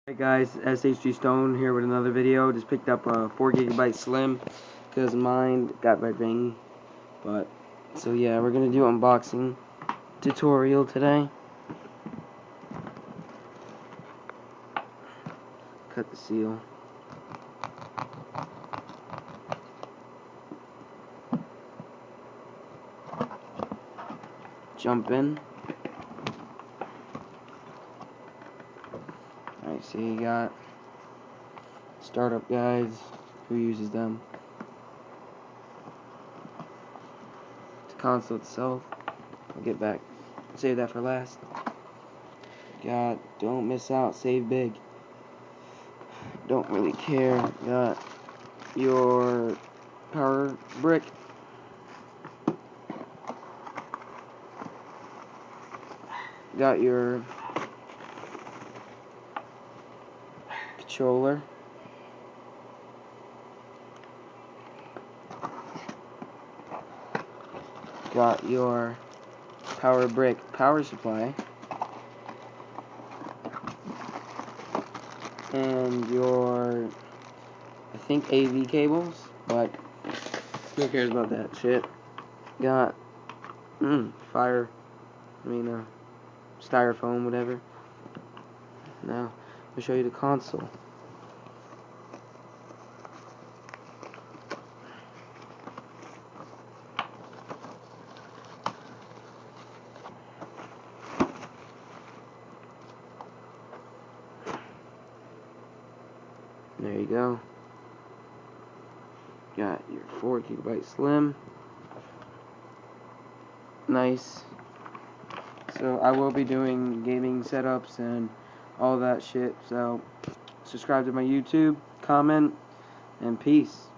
Hey guys, SHG Stone here with another video. Just picked up a 4GB Slim because mine got red ring. But so yeah, we're gonna do unboxing tutorial today. Cut the seal. Jump in. Alright, so you got startup guides. Who uses them? The console itself. I'll get back. Save that for last. Got don't miss out, save big. Don't really care. Got your power brick. Got your controller. Got your power brick power supply. And your, I think, AV cables, but who cares about that shit. Got styrofoam, whatever. Now, I'll show you the console. There you go. Got your 4GB Slim. Nice. So I will be doing gaming setups and all that shit. So subscribe to my YouTube, comment, and peace.